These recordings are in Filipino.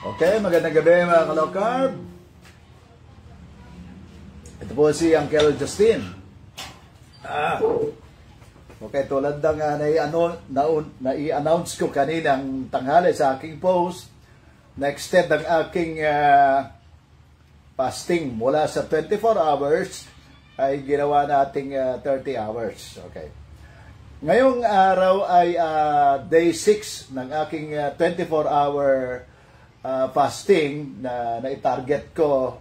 Okay, magandang gabi mga ka-low-carb. Ito po si Uncle Justin. Okay, tulad ng nai-announce ko kaninang tanghali sa aking post, na-extend ang aking fasting mula sa 24 hours ay ginawa nating 30 hours. Okay. Ngayong araw ay day 6 ng aking 24-hour fasting na i-target ko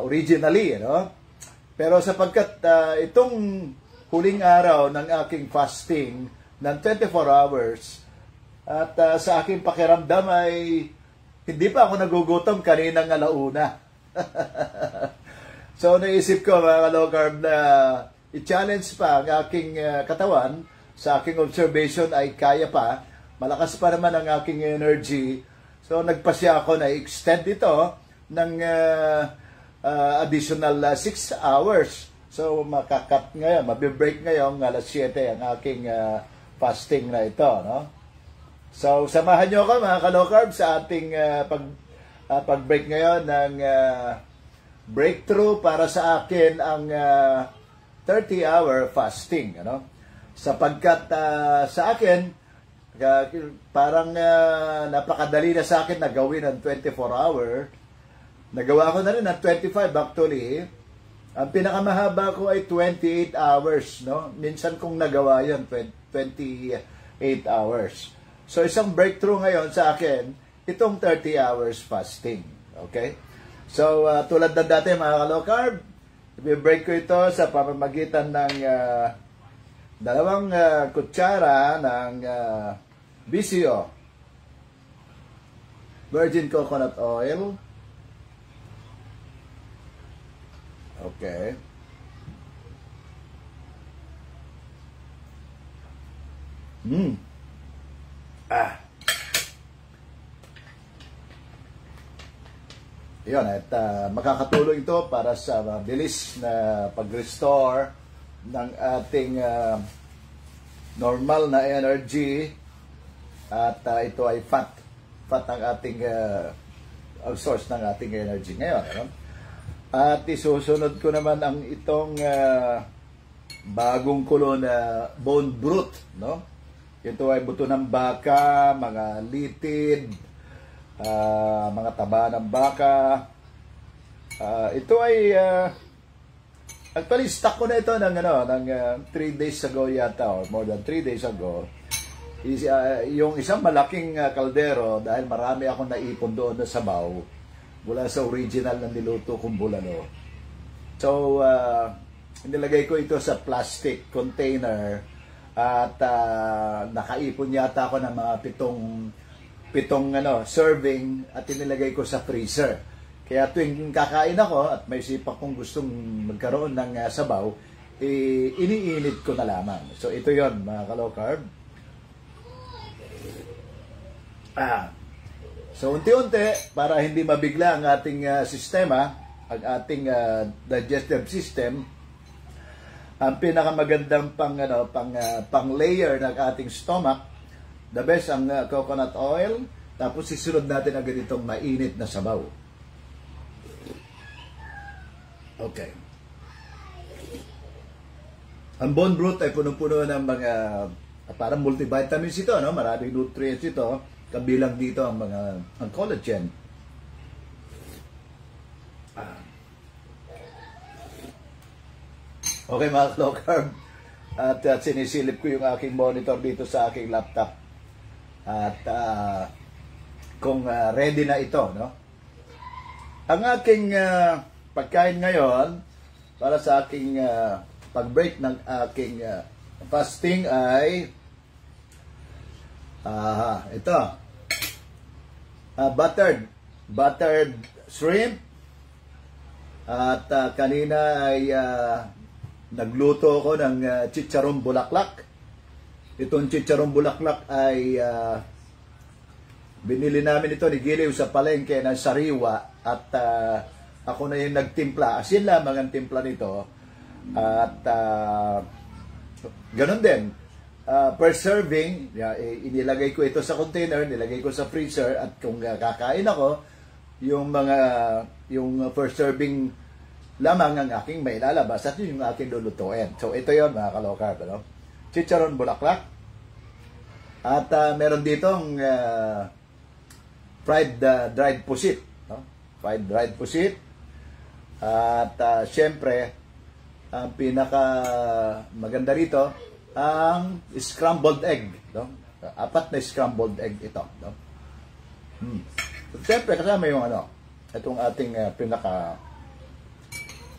originally, no? Pero sapagkat itong huling araw ng aking fasting ng 24 hours at sa aking pakiramdam ay hindi pa ako nagugutom kaninang alauna. So naisip ko mga low carb na i-challenge pa ang aking katawan. Sa aking observation ay kaya pa, malakas pa naman ang aking energy. So nagpasya ako na extend ito ng additional 6 hours. So makakat ngayon, mabibreak ngayon alas 7 ang aking fasting na ito, no? So samahan niyo ako mga ka-low carb sa ating pag-break ngayon ng breakthrough para sa akin ang 30-hour fasting, ano? Sapagkat sa akin parang napakadali na sa akin na gawin ang 24-hour. Nagawa ko na rin ang 25 actually. Ang pinakamahaba ko ay 28 hours, no? Minsan kong nagawa 'yon 28 hours. So isang breakthrough ngayon sa akin itong 30 hours fasting. Okay? So tulad ng dati mga ka-low carb, i-break ko ito sa pamamagitan ng 2 kutsara ng BCO, virgin coconut oil. Okay. Yun, at makakatulong ito para sa mabilis na pag-restore ng ating normal na energy. At ito ay fat ang ating ang source ng ating energy ngayon, ano? At isusunod ko naman ang itong bagong kulo na bone broth, no? Ito ay buto ng baka, mga litid, mga taba ng baka. Ito ay actually stock ko na ito ng 3 days ago yata, or more than 3 days ago. Yung isang malaking kaldero, dahil marami akong naipon doon na sabaw mula sa original na niluto kong bulalo. So nilagay ko ito sa plastic container at nakaipon yata ako ng mga pitong serving at inilagay ko sa freezer. Kaya tuwing kakain ako at may sipak kong gustong magkaroon ng sabaw, iniinit ko na lamang. So ito yon mga ka-low carb. So unti-unti, para hindi mabigla ang ating sistema, ang ating digestive system, ang pinakamagandang pang layer ng ating stomach, the best ang coconut oil, tapos sisunod natin agad itong mainit na sabaw. Okay. Ang bone broth ay punong-puno ng mga parang multivitamins ito, no? Maraming nutrients ito. Kabilang dito ang collagen. Okay mga low carb. At sinisilip ko yung aking monitor dito sa aking laptop. At kung ready na ito, no? Ang aking pagkain ngayon para sa aking pag-break ng aking fasting ay ito. Buttered shrimp. At kanina ay nagluto ko ng chicharong bulaklak. Itong chicharong bulaklak ay binili namin ito ni Giliw sa palengke ng sariwa. At ako na yung nagtimpla. Asin lamang ang timpla nito. At ganun din. per serving, inilagay ko ito sa container, nilagay ko sa freezer, at kung kakain ako, yung per serving lamang ang aking may lalabas at yun yung aking lulutuin. So ito yon mga ka-low carb, ano? Chicharon bulaklak. At meron ditong fried dried pusit, no? Fried dried pusit. At syempre, ang pinaka maganda rito, ang scrambled egg, no? 4 na scrambled egg ito, no? So, syempre kasama yung itong ating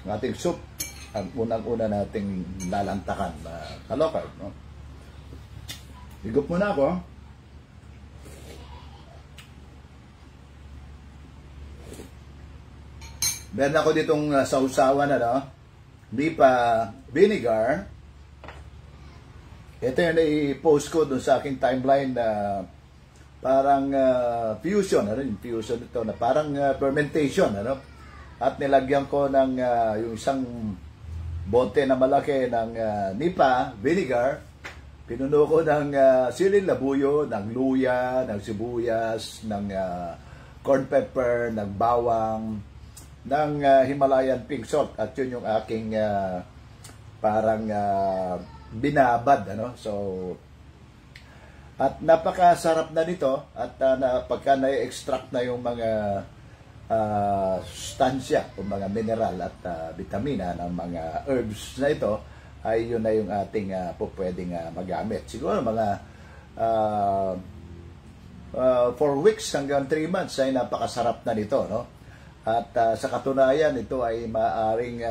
ating soup, ang unang-una nating lalantakan na ka-low carb, no? Higup muna ako. Meron ako ditong sausawan Nipa vinegar. Ito yung i-post ko dun sa aking timeline na parang fusion, yung fusion ito na parang fermentation, At nilagyan ko ng yung isang bote na malaki ng Nipa vinegar. Pinuno ko ng siling labuyo, ng luya, ng sibuyas, ng corn pepper, ng bawang, ng Himalayan pink salt, at yun yung aking parang binabad, So, at napakasarap na nito, at pagka na-extract na yung mga sustansya o mga mineral at vitamina ng mga herbs na ito, ay yun na yung ating pwedeng magamit. Siguro mga 4 weeks hanggang 3 months ay napakasarap na nito, At sa katunayan, ito ay maaaring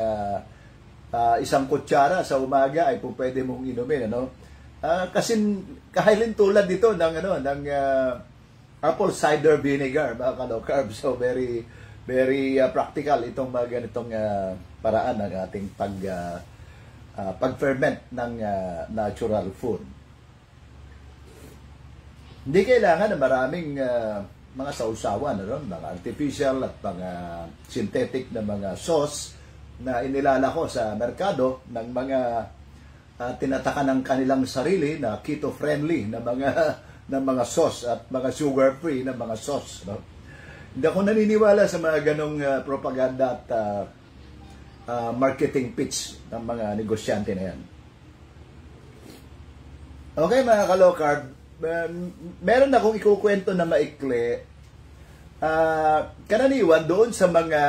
isang kutsara sa umaga ay pwede mong inumin, kasi kahilin tulad dito ng apple cider vinegar, mga ka-low carb. So very very practical itong mga ganitong paraan ng ating pag-ferment ng natural food. Hindi kailangan na maraming mga sausawan, mga artificial at mga synthetic na mga sauce na inilalako sa merkado ng mga tinataka ng kanilang sarili na keto-friendly na mga sauce at mga sugar-free na mga sauce. Hindi ako naniniwala sa mga ganong propaganda at marketing pitch ng mga negosyante na yan. Okay, mga ka-low carb, meron akong ikukwento na maikli. Karaniwan doon sa mga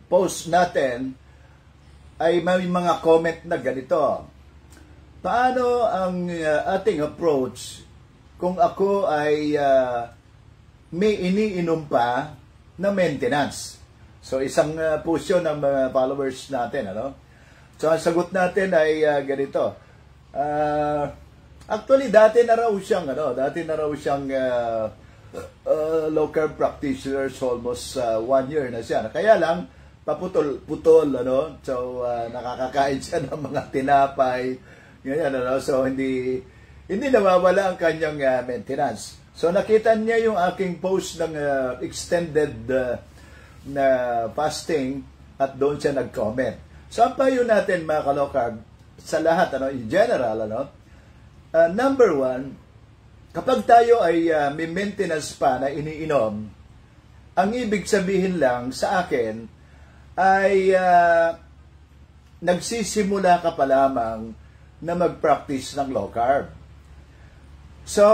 post natin ay may mga comment na ganito. Paano ang ating approach kung ako ay may iniinom pa na maintenance? So isang post yun ng mga followers natin, So ang sagot natin ay ganito. Actually dati na raw siyang low carb practitioner, almost 1 year na siya. Kaya lang paputol-putol, So nakakakain siya ng mga tinapay, ganyan, So hindi nawawala ang kanyang maintenance. So nakita niya yung aking post ng extended na fasting at doon siya nag-comment. So ang payo natin, mga ka-low carb, sa lahat, in general, number 1, kapag tayo ay may maintenance pa na iniinom, ang ibig sabihin lang sa akin ay nagsisimula ka pa lamang na mag-practice ng low carb. So,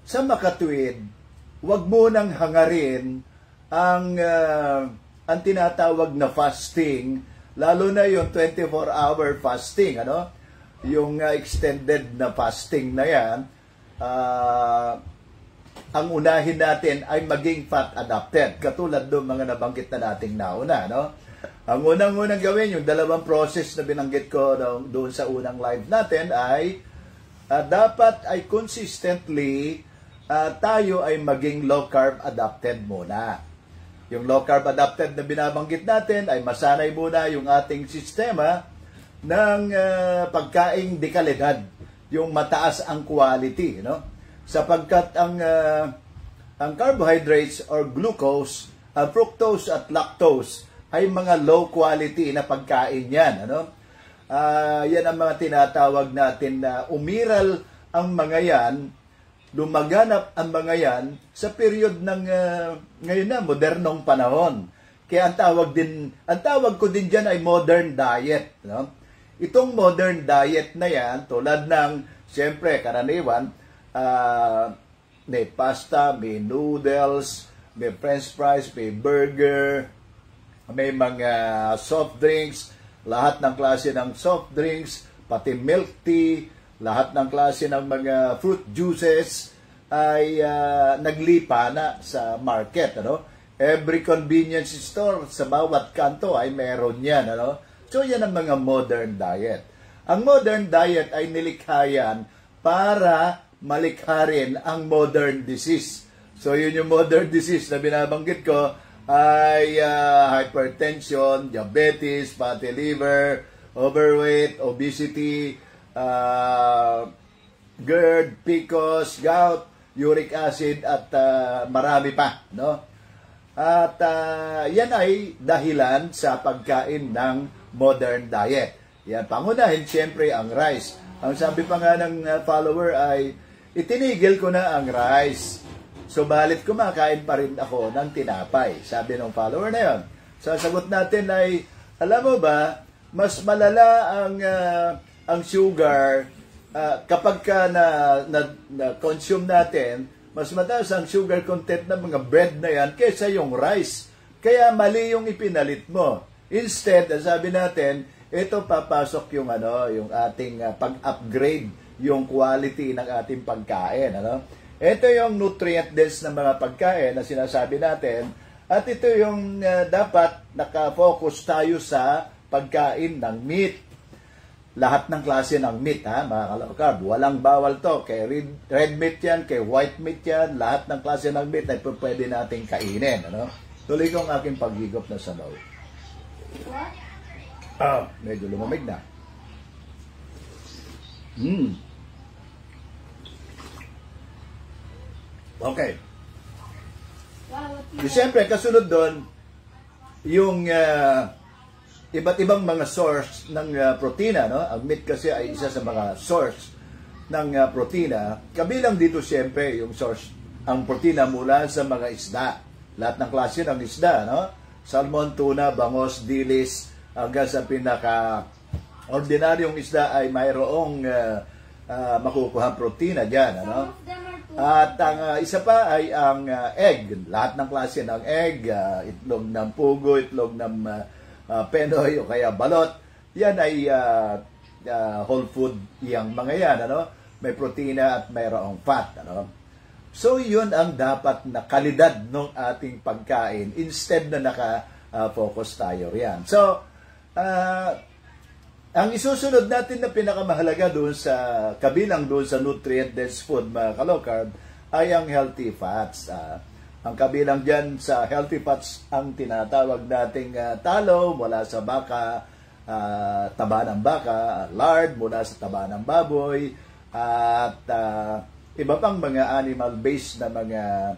sa makatuwid, wag mo nang hangarin ang tinatawag na fasting, lalo na yung 24-hour fasting, yung extended na fasting na yan. Ang unahin natin ay maging fat adapted, katulad doon mga nabanggit na nating nauna, Ang unang-unang gawin, yung dalawang process na binanggit ko doon sa unang live natin ay dapat ay consistently tayo ay maging low carb adapted muna. Yung low carb adapted na binabanggit natin ay masanay muna yung ating sistema ng pagkaing de kalidad, yung mataas ang quality, Sapagkat ang carbohydrates or glucose, fructose at lactose ay mga low quality na pagkain yan, Yan ang mga tinatawag natin na umiral ang mga yan, lumaganap ang mga yan sa period ng ngayon na, modernong panahon. Kaya ang tawag ko din dyan ay modern diet. No? Itong modern diet na yan, tulad ng, siyempre, karaniwan, may pasta, may noodles, may french fries, may burger, may mga soft drinks, lahat ng klase ng soft drinks, pati milk tea, lahat ng klase ng mga fruit juices ay naglipa na sa market. Ano? Every convenience store sa bawat kanto ay meron yan. Ano? So yan ang mga modern diet. Ang modern diet ay nilikha yan para malikha rin ang modern disease. So yun yung modern disease na binabanggit ko ay hypertension, diabetes, fatty liver, overweight, obesity, GERD, PCOS, gout, uric acid at marami pa, no? At yan ay dahilan sa pagkain ng modern diet. Yan, pangunahin siyempre ang rice. Ang sabi pa nga ng follower ay, itinigil ko na ang rice. Subalit kumakain pa rin ako ng tinapay. Sabi ng follower na yon. Sasagot natin ay, alam mo ba, mas malala ang sugar kapag ka na-consume natin, mas mataas ang sugar content ng mga bread na yan kaysa yung rice. Kaya mali yung ipinalit mo. Instead, sabi natin, ito papasok yung yung ating pag-upgrade yung quality ng ating pagkain. Ito yung nutrient dense ng mga pagkain na sinasabi natin at ito yung dapat nakafocus tayo sa pagkain ng meat. Lahat ng klase ng meat, mga kalokarb. Walang bawal to. Kay red meat yan, kay white meat yan, lahat ng klase ng meat ay pwede nating kainin. Tuloy ko ang aking paghigop na sabaw. Medyo lumamig na. Okay. Siyempre, kasunod doon, yung iba't ibang mga source ng protina, no? Ang meat kasi ay isa sa mga source ng protina. Kabilang dito siyempre yung source, ang protina mula sa mga isda. Lahat ng klase ng isda, no? Salmon, tuna, bangos, dilis, hanggang sa pinaka-ordinaryong isda ay mayroong makukuha protina dyan, ano? At ang isa pa ay ang egg. Lahat ng klase ng egg, itlog ng pugo, itlog ng penoy o kaya balot, yan ay whole food yung mga yan, ano? May protina at mayroong fat, ano? So yun ang dapat na kalidad ng ating pagkain instead na naka-focus tayo riyan. So ang isusunod natin na pinakamahalaga doon sa kabilang doon sa nutrient dense food, mga kalokarb, ay ang healthy fats. Ang kabilang dyan sa healthy fats ang tinatawag nating talo mula sa baka, taba ng baka, lard mula sa taba ng baboy, at iba pang mga animal-based na mga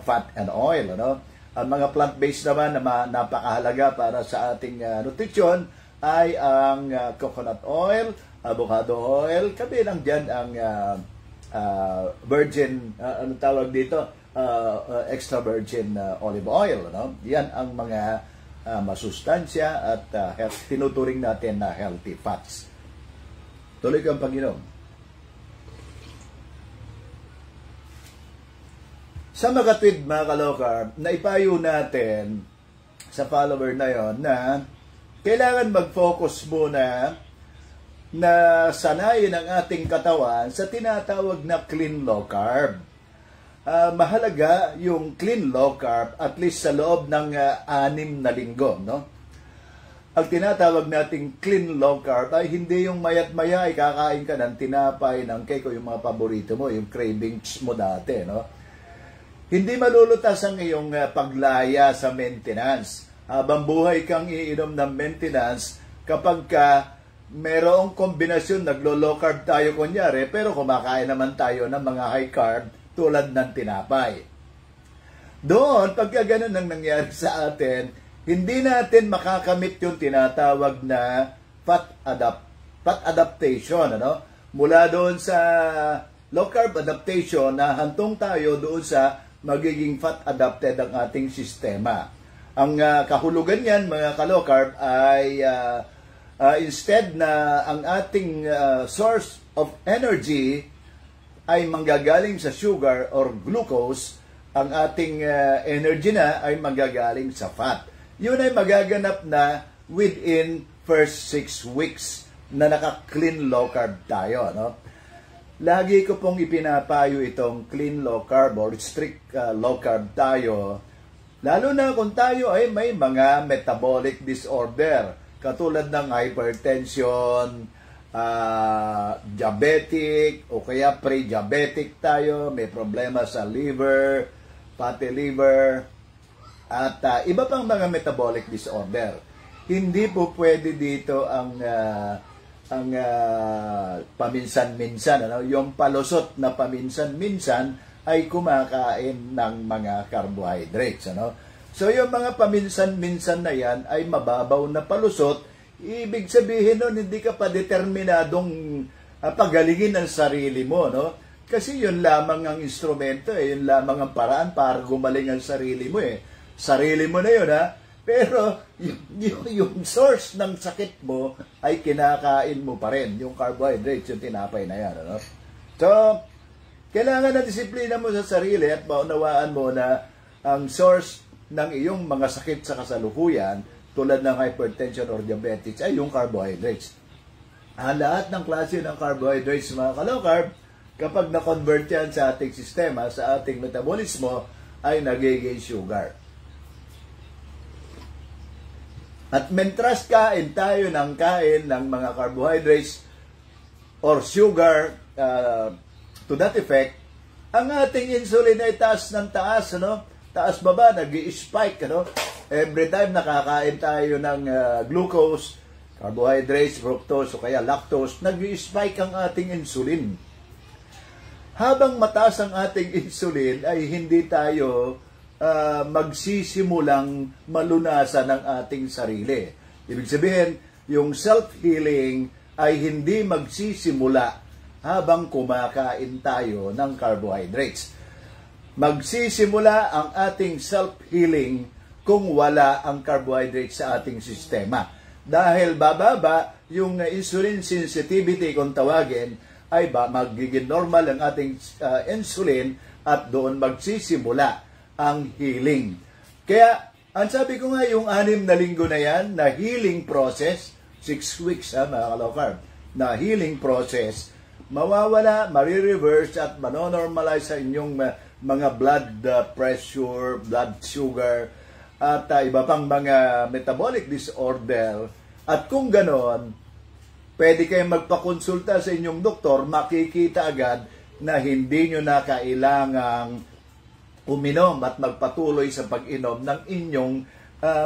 fat and oil. Ano? Ang mga plant-based naman na napakahalaga para sa ating nutrition ay ang coconut oil, avocado oil, kabilang dyan ang virgin, anong tawag dito? Extra virgin olive oil. No? Yan ang mga masustansya at tinuturing natin na healthy fats. Tuloy ko ang pag-inom. Sa makatwid, mga kalokarb, naipayo natin sa follower na yon na kailangan mag-focus muna na sanayin ang ating katawan sa tinatawag na clean low carb. Mahalaga yung clean low carb at least sa loob ng 6 na linggo, no? Ang tinatawag nating clean low carb ay hindi yung mayat-maya ay kakain ka ng tinapay, ng cake o yung mga paborito mo, yung cravings mo dati, no? Hindi malulutas ang iyong paglaya sa maintenance. Habang buhay kang iinom ng maintenance kapag ka merong kombinasyon, naglo-low carb tayo kunyari, pero kumakain naman tayo ng mga high carb tulad ng tinapay. Doon, pagka ganun ang nangyari sa atin, hindi natin makakamit yung tinatawag na fat adaptation, ano? Mula doon sa low carb adaptation na hantong tayo doon sa magiging fat adapted ang ating sistema. Ang kahulugan niyan, mga ka-low carb, ay instead na ang ating source of energy ay manggagaling sa sugar or glucose, ang ating energy na ay manggagaling sa fat. Yun ay magaganap na within first 6 weeks na naka-clean low carb tayo, no? Lagi ko pong ipinapayo itong clean low carb or strict low carb tayo, lalo na kung tayo ay may mga metabolic disorder, katulad ng hypertension, diabetic, o kaya pre-diabetic tayo, may problema sa liver, fatty liver, at iba pang mga metabolic disorder. Hindi po pwede dito ang paminsan-minsan, ano? Yung palusot na paminsan-minsan ay kumakain ng mga carbohydrates, ano? So yung mga paminsan-minsan na yan ay mababaw na palusot. Ibig sabihin nun, hindi ka pa determinadong pagalingin ang sarili mo, no? Kasi yun lamang ang instrumento, yun lamang ang paraan para gumaling ang sarili mo, Sarili mo na yun, ha? Pero yung source ng sakit mo ay kinakain mo pa rin, yung carbohydrates, yung tinapay na yan, ano? So, kailangan na disiplina mo sa sarili at maunawaan mo na ang source ng iyong mga sakit sa kasalukuyan, tulad ng hypertension or diabetes, ay yung carbohydrates. Ang lahat ng klase ng carbohydrates, mga ka-low carb, kapag na-convert yan sa ating sistema, sa ating metabolismo, ay nagiging sugar. At mentras kain tayo ng kain ng mga carbohydrates or sugar to that effect, ang ating insulin ay taas ng taas, ano? Taas baba, nag-i-spike, ano? Every time nakakain tayo ng glucose, carbohydrates, fructose, o kaya lactose, nag-i-spike ang ating insulin. Habang mataas ang ating insulin, ay hindi tayo magsisimulang malunasan ng ating sarili. Ibig sabihin, yung self-healing ay hindi magsisimula habang kumakain tayo ng carbohydrates. Magsisimula ang ating self-healing kung wala ang carbohydrates sa ating sistema. Dahil bababa yung insulin sensitivity kung tawagin, ay magiging normal ang ating insulin at doon magsisimula ang healing. Kaya, ang sabi ko nga, yung 6 na linggo na yan, na healing process, 6 weeks, mga ka-low carb, na healing process, mawawala, marireverse at manonormalize sa inyong mga blood pressure, blood sugar, at iba pang mga metabolic disorder. At kung ganon, pwede kayong magpakonsulta sa inyong doktor, makikita agad na hindi nyo na kailangang uminom at magpatuloy sa pag-inom ng inyong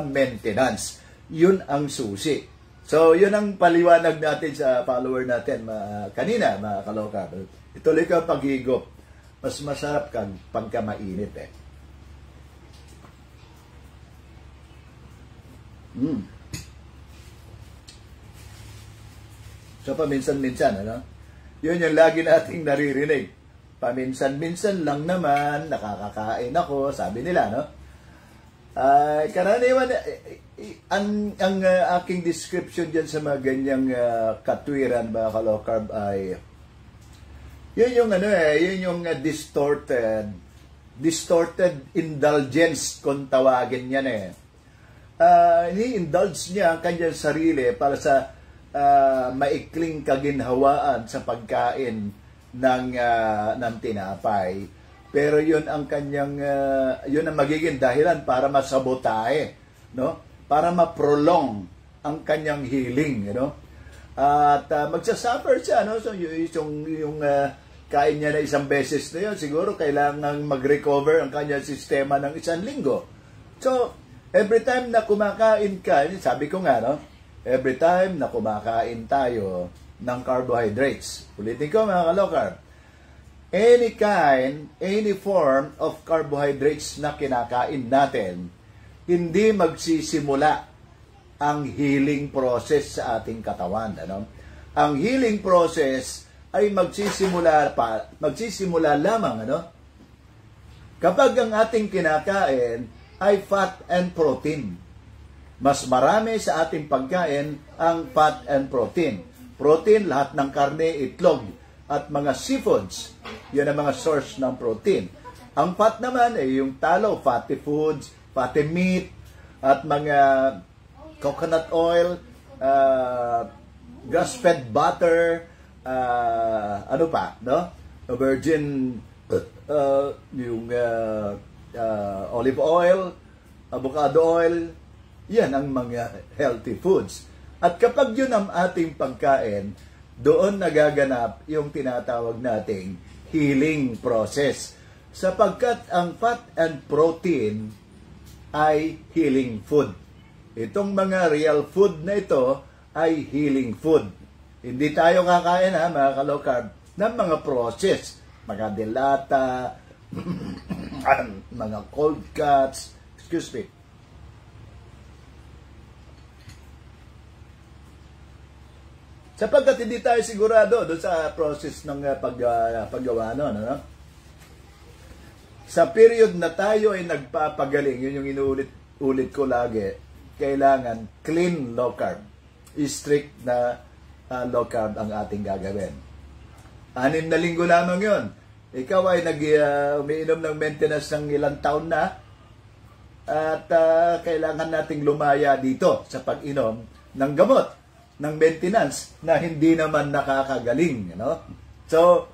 maintenance. Yun ang susi. So, yun ang paliwanag natin sa follower natin kanina, mga ka-low carb. Ituloy ka paghigop. Mas masarap kang pagka mainit, So, paminsan-minsan, ano? Yun yung lagi nating naririnig. Paminsan-minsan lang naman, nakakakain ako, sabi nila, no? Karaniwan, ang aking description dyan sa mga ganyang katwiran, mga ka-low carb, ay yun yung yun yung distorted indulgence kung tawagin yan, Ni-indulge niya ang kanyang sarili para sa maikling kaginhawaan sa pagkain ng tinapay. Pero yun ang kanyang yun ang magiging dahilan para masabotahe, no? Para ma-prolong ang kanyang healing, At magsasuffer siya, no? So yung kain niya na 1 beses na yun, siguro kailangan mag-recover ang kanyang sistema ng 1 linggo. So every time na kumakain ka, sabi ko nga, no? Every time na kumakain tayo ng carbohydrates. Ulitin ko, mga ka-low carb. Any kind, any form of carbohydrates na kinakain natin, hindi magsisimula ang healing process sa ating katawan. Ano? Ang healing process ay magsisimula lamang kapag ang ating kinakain ay fat and protein. Mas marami sa ating pagkain ang fat and protein. Protein, lahat ng karne, itlog, at mga seafoods. Yan ang mga source ng protein. Ang fat naman ay yung talo, fatty foods, fatty meat, at mga coconut oil, grass-fed butter, virgin, yung olive oil, avocado oil, yan ang mga healthy foods. At kapag yun ang ating pagkain, doon nagaganap yung tinatawag nating healing process. Sapagkat ang fat and protein ay healing food. Itong mga real food na ito ay healing food. Hindi tayo kakain mga ka-low carb ng mga process. Mga delata, mga cold cuts, excuse me. Sapagkat hindi tayo sigurado doon sa process ng paggawa nun. Sa period na tayo ay nagpapagaling, yun yung inuulit ko lagi, kailangan clean low carb. Strict na low carb ang ating gagawin. 6 na linggo lamang yun. Ikaw ay umiinom ng maintenance ng ilang taon na at kailangan nating lumaya dito sa pag-inom ng gamot ng maintenance na hindi naman nakakagaling. So,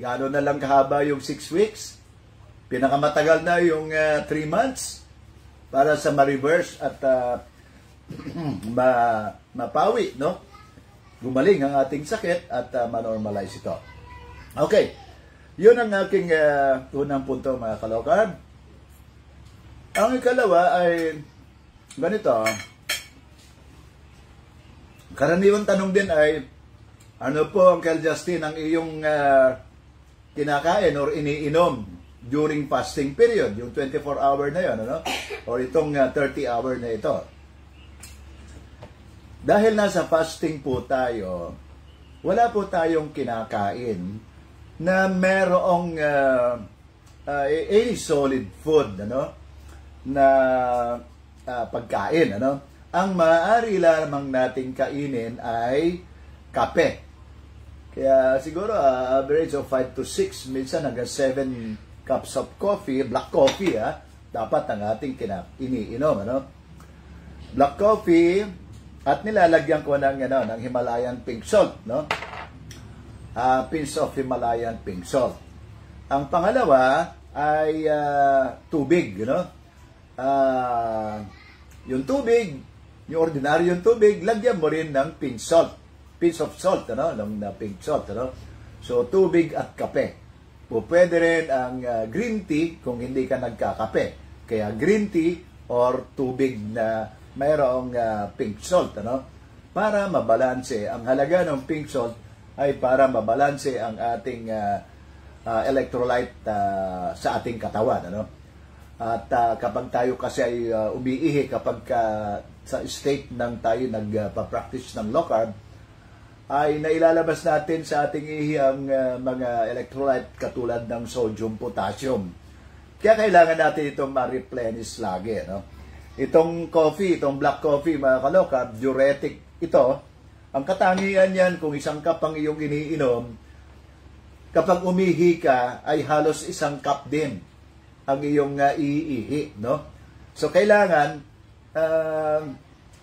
gano'n na lang kahaba yung 6 weeks. Pinakamatagal na yung 3 months para sa ma-reverse at mapawi, gumaling ang ating sakit at ma-normalize ito. Okay, yun ang aking unang punto, mga ka-low carb. Ang ikalawa ay ganito. Karaniwang tanong din ay, ano po, Uncle Justin, ang iyong kinakain or iniinom during fasting period, yung 24-hour na yun, or itong 30-hour na ito. Dahil nasa fasting po tayo, wala po tayong kinakain na merong any solid food, na pagkain, Ang maaari lamang nating kainin ay kape. Kaya siguro average of 5 to 6, minsan hanggang 7 cups of coffee, black coffee, dapat ang ating iniinom, Black coffee, at nilalagyan ko ng Himalayan pink salt, pinch of Himalayan pink salt. Ang pangalawa ay tubig, yung tubig, yung ordinaryong tubig, lagyan mo rin ng pinch of salt, ng pink salt, So, tubig at kape. Pwede rin ang green tea kung hindi ka nagkakape. Kaya green tea or tubig na mayroong pink salt, para mabalanse. Ang halaga ng pink salt ay para mabalanse ang ating electrolyte sa ating katawan, At kapag tayo kasi ay umiihi, kapag sa state ng tayo nagpa-practice ng low carb, ay nailalabas natin sa ating ihi ang mga electrolyte katulad ng sodium, potassium. Kaya kailangan natin itong ma-replenish lagi. Itong coffee, itong black coffee, mga ka-low carb, diuretic ito. Ang katangian yan, kung isang cup ang iyong iniinom, kapag umihi ka, ay halos 1 cup din ang iyong iihi, So, kailangan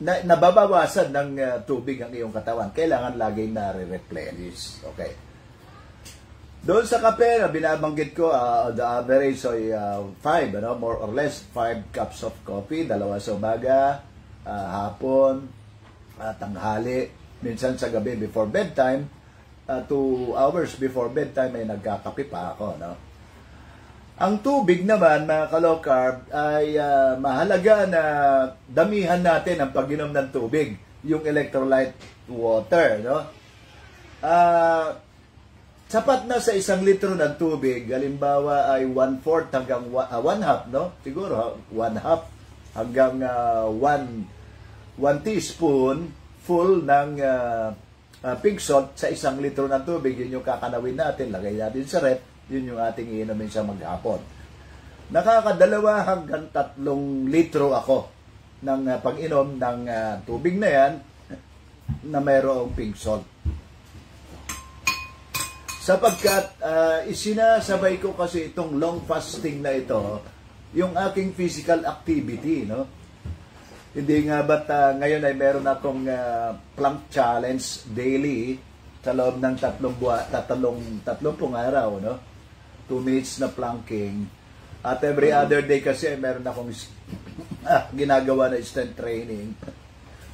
nababawasan ng tubig ang iyong katawan. Kailangan laging na-replenish. Okay. Doon sa kape, binabanggit ko, the average ay 5, more or less 5 cups of coffee, 2 sa umaga, hapon, tanghali, minsan sa gabi before bedtime, 2 hours before bedtime ay nagkakape pa ako, Ang tubig naman, mga ka-low carb, ay mahalaga na damihan natin ang pag-inom ng tubig, yung electrolyte water, sapat na sa 1 litro ng tubig, halimbawa ay 1/4 hanggang 1/2, Siguro 1/2 hanggang 1 1 teaspoon full ng pink salt sa 1 litro ng tubig. Yun yung kakanawin natin, lagay natin sa rep, yun yung ating iinumin sa maghapon. Nakakadalawa hanggang 3 litro ako ng pag-inom ng tubig na yan na mayroong pink salt. Sapagkat isinasabay ko kasi itong long fasting na ito, yung aking physical activity, no? Hindi nga ba't ngayon ay meron akong plank challenge daily sa loob ng 30 araw, no? 2 minutes na planking. At every other day kasi meron akong ginagawa na strength training.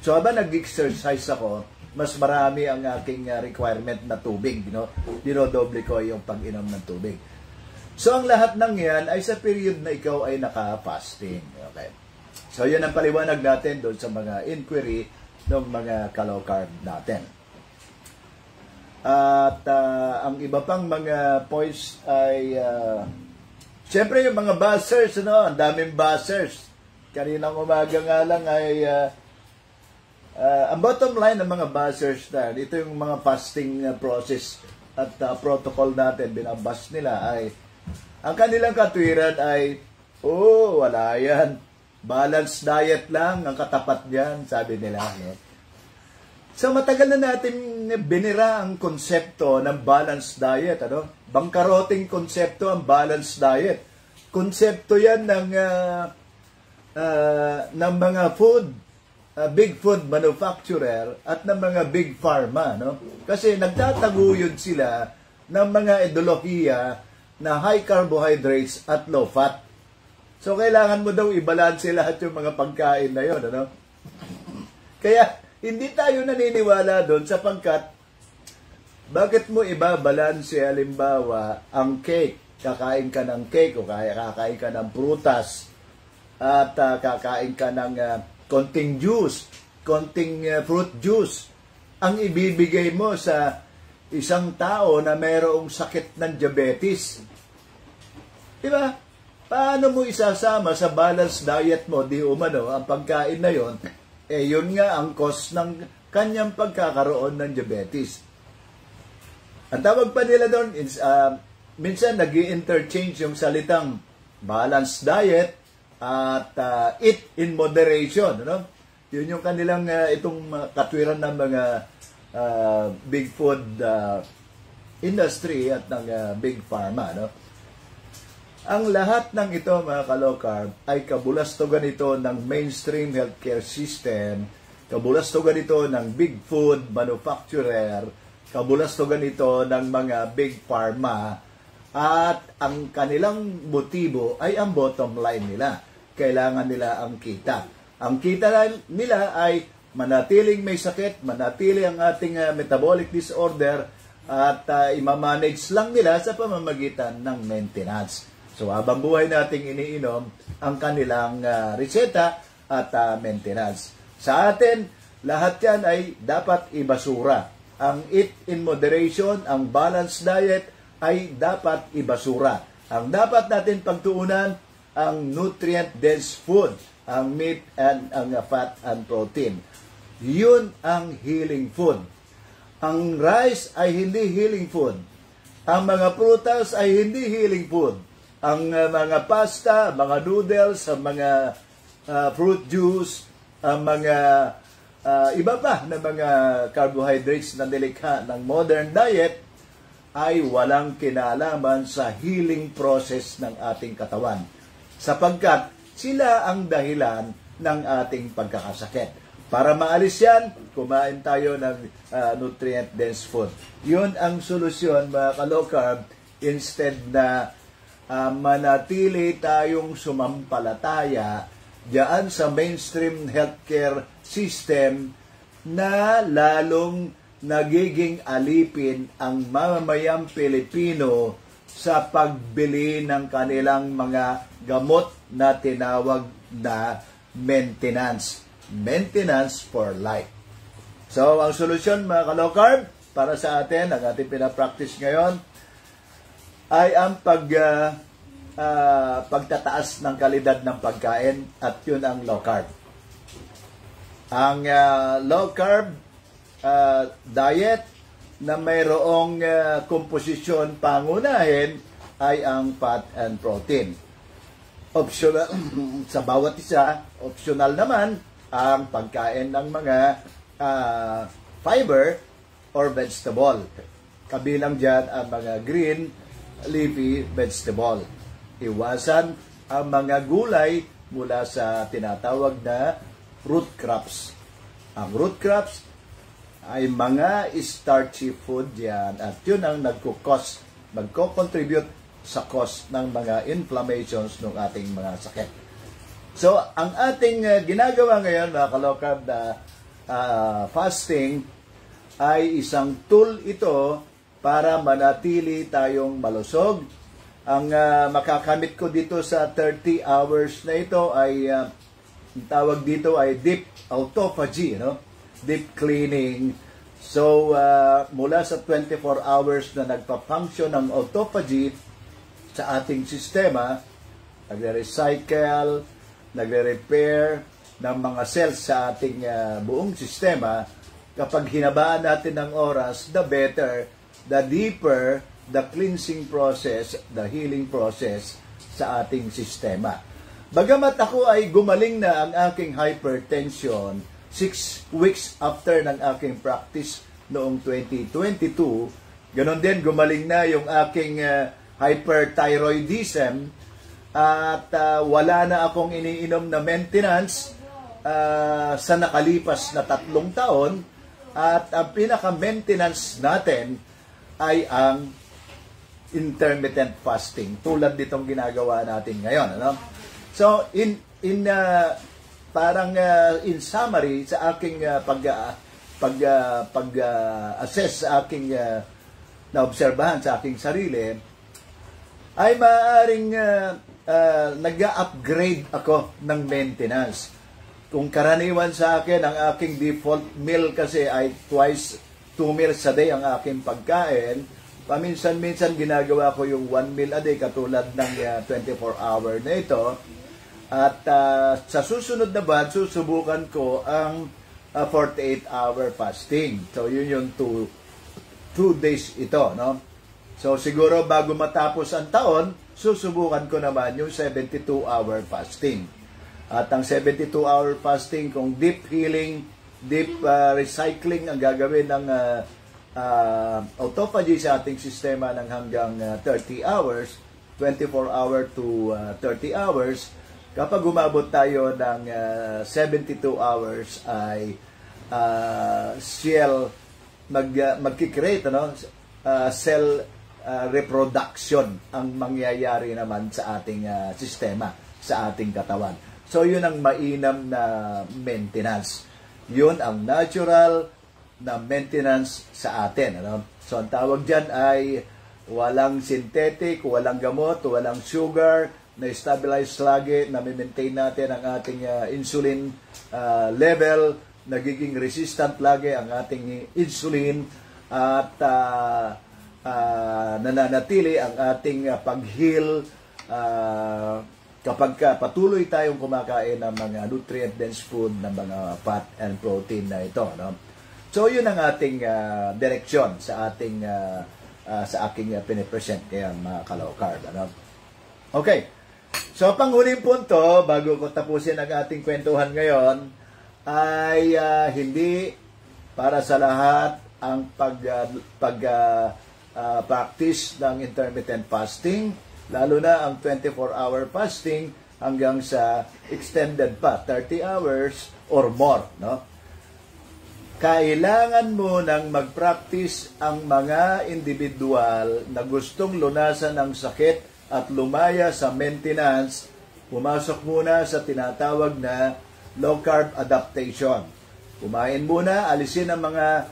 So habang nag-exercise ako, mas marami ang aking requirement na tubig, no? Dinodoble ko yung pag-inom ng tubig. So ang lahat ng yan ay sa period na ikaw ay naka-fasting. Okay. So yan ang paliwanag natin doon sa mga inquiry ng mga ka-low carb natin. At ang iba pang mga points ay siyempre yung mga buzzers, no? Ang daming buzzers. Kaninang umaga nga lang ay ang bottom line ng mga buzzers na ito yung mga fasting process at protocol natin, binabas nila ay ang kanilang katwiran ay wala yan, balanced diet lang ang katapat niyan, sabi nila, no? So matagal na natin binira ang konsepto ng balanced diet, ano? Bangkaroting konsepto ang balanced diet. Konsepto yan ng mga big food manufacturer at ng mga big pharma, no? Kasi nagtataguyod sila ng mga ideolohiya na high carbohydrates at low fat. So kailangan mo daw i-balance lahat yung mga pagkain na yon, ano? Kaya hindi tayo naniniwala doon sapagkat bakit mo ibabalanse halimbawa ang cake? Kakain ka ng cake o kakain ka ng prutas at kakain ka ng konting juice, konting fruit juice. Ang ibibigay mo sa isang tao na mayroong sakit ng diabetes. Diba? Paano mo isasama sa balanced diet mo, di umano, ang pagkain na yon? Yun nga ang cause ng kanyang pagkakaroon ng diabetes. Ang tawag pa nila doon, minsan nag-i-interchange yung salitang balanced diet at eat in moderation, no? Yun yung kanilang itong katwiran ng mga big food industry at ng big pharma, no? Ang lahat ng ito, mga ka-low carb, ay kabulastugan ito ng mainstream healthcare system, kabulastugan ito ng big food manufacturer, kabulastugan ito ng mga big pharma, at ang kanilang motibo ay ang bottom line nila. Kailangan nila ang kita. Ang kita nila ay manatiling may sakit, manatili ang ating metabolic disorder, at imamanage lang nila sa pamamagitan ng maintenance. So habang buhay nating iniinom ang kanilang reseta at maintenance. Sa atin, lahat yan ay dapat ibasura. Ang eat in moderation, ang balanced diet ay dapat ibasura. Ang dapat natin pagtuunan, ang nutrient-dense food, ang meat and ang fat and protein. Yun ang healing food. Ang rice ay hindi healing food. Ang mga prutas ay hindi healing food. Ang mga pasta, mga noodles, ang mga fruit juice, ang mga iba pa na mga carbohydrates na nilikha ng modern diet ay walang kinalaman sa healing process ng ating katawan. Sapagkat sila ang dahilan ng ating pagkakasakit. Para maalis yan, kumain tayo ng nutrient-dense food. Yun ang solusyon, mga ka-low carb, instead na manatili tayong sumampalataya diyan sa mainstream healthcare system na lalong nagiging alipin ang mamamayang Pilipino sa pagbili ng kanilang mga gamot na tinawag na maintenance. Maintenance for life. So, ang solusyon, mga ka-low carb, para sa atin, ang ating pinapractice ngayon, ay ang pagtataas ng kalidad ng pagkain, at yun ang low carb. Ang low carb diet na mayroong komposisyon pangunahin ay ang fat and protein. Optional sa bawat isa, optional naman ang pagkain ng mga fiber or vegetable. Kabilang dyan ang mga green leafy vegetable. Iwasan ang mga gulay mula sa tinatawag na root crops. Ang root crops ay mga starchy food yan at yun ang magko-contribute sa cause ng mga inflammations ng ating mga sakit. So, ang ating ginagawa ngayon, mga kalokab, na fasting ay isang tool ito para manatili tayong malusog. Ang makakamit ko dito sa 30 hours na ito ay, ang tawag dito ay deep autophagy, no? Deep cleaning. So, mula sa 24 hours na nagpa-function ng autophagy sa ating sistema, nagre-recycle, nagre-repair ng mga cells sa ating buong sistema. Kapag hinabaan natin ng oras, the better, the deeper, the cleansing process, the healing process sa ating sistema. Bagamat ako ay gumaling na ang aking hypertension 6 weeks after ng aking practice noong 2022, ganon din gumaling na yung aking hyperthyroidism at wala na akong iniinom na maintenance sa nakalipas na 3 taon at ang pinaka-maintenance natin ay ang intermittent fasting tulad nitong ginagawa natin ngayon, ano? So in summary sa aking pag-assess sa aking naobserbahan sa aking sarili, ay maaaring nag-upgrade ako ng maintenance. Kung karaniwan sa akin, ang aking default meal kasi ay twice 2 meals a day ang aking pagkain, paminsan-minsan ginagawa ko yung 1 meal a day katulad ng 24-hour na ito. At sa susunod na batch, susubukan ko ang 48-hour fasting. So yun yung 2 days ito, no? So, siguro bago matapos ang taon, susubukan ko naman yung 72-hour fasting. At ang 72-hour fasting, kung deep healing, deep recycling ang gagawin ng autophagy sa ating sistema ng hanggang 30 hours, 24-hour to 30 hours, kapag umabot tayo ng 72 hours ay magkikreate, ano? Cell reproduction ang mangyayari naman sa ating sistema, sa ating katawan. So, yun ang mainam na maintenance. Yun ang natural na maintenance sa atin, ano? So, ang tawag dyan ay walang synthetic, walang gamot, walang sugar, na-stabilize lagi, na-maintain natin ang ating insulin level, nagiging resistant lagi ang ating insulin, at nananatili ang ating pag-heal kapag patuloy tayong kumakain ng mga nutrient-dense food, ng mga fat and protein na ito, no? So, yun ang ating direksyon sa ating sa aking pinipresent kaya mga ka-low carb, ano? Okay. So, panghuling punto, bago ko tapusin ang ating kwentuhan ngayon, ay hindi para sa lahat ang practice ng intermittent fasting, lalo na ang 24-hour fasting hanggang sa extended pa, 30 hours or more, no? Kailangan mo nang mag-practice ang mga individual na gustong lunasan ng sakit at lumaya sa maintenance, pumasok muna sa tinatawag na low carb adaptation. Kumain muna, alisin ang mga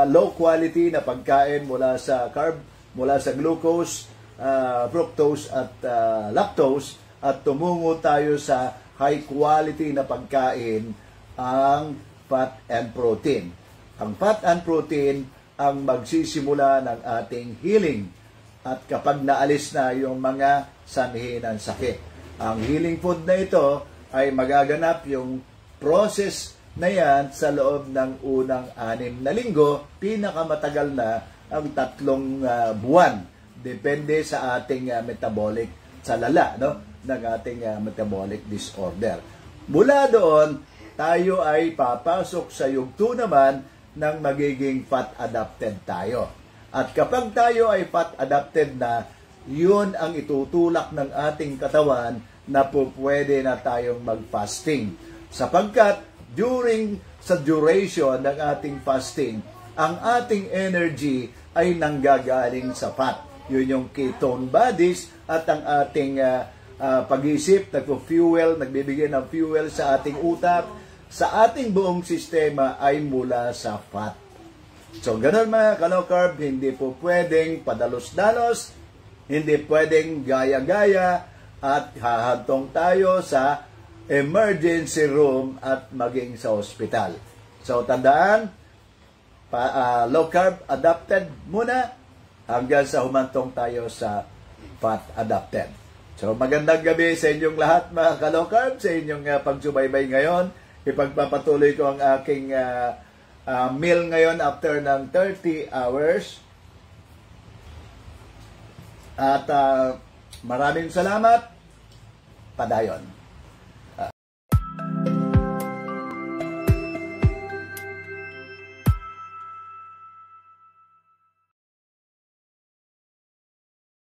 low quality na pagkain mula sa carb, mula sa glucose, fructose at lactose, at tumungo tayo sa high quality na pagkain, ang fat and protein. Ang fat and protein ang magsisimula ng ating healing. At kapag naalis na yung mga sanhi ng sakit, ang healing food na ito ay magaganap yung process na yan sa loob ng unang 6 na linggo, pinakamatagal na ang 3 buwan. Depende sa ating metabolic, sa lala, no? Ng ating metabolic disorder. Mula doon, tayo ay papasok sa yugto naman ng magiging fat-adapted tayo. At kapag tayo ay fat-adapted na, yun ang itutulak ng ating katawan na pwede na tayong mag-fasting. Sapagkat sa duration ng ating fasting, ang ating energy ay nanggagaling sa fat. Yun yung ketone bodies at ang ating pag-isip, nagbibigay ng fuel sa ating utak, sa ating buong sistema ay mula sa fat. So, ganun mga ka-low carb, hindi po pwedeng padalos-dalos, hindi pwedeng gaya-gaya, at hahantong tayo sa emergency room at maging sa hospital. So, tandaan, low carb adapted muna hanggang sa humantong tayo sa fat adapted. So, magandang gabi sa inyong lahat mga ka-low carb, sa inyong pagsubaybay ngayon. Ipagpapatuloy ko ang aking meal ngayon after ng 30 hours. At maraming salamat. Padayon.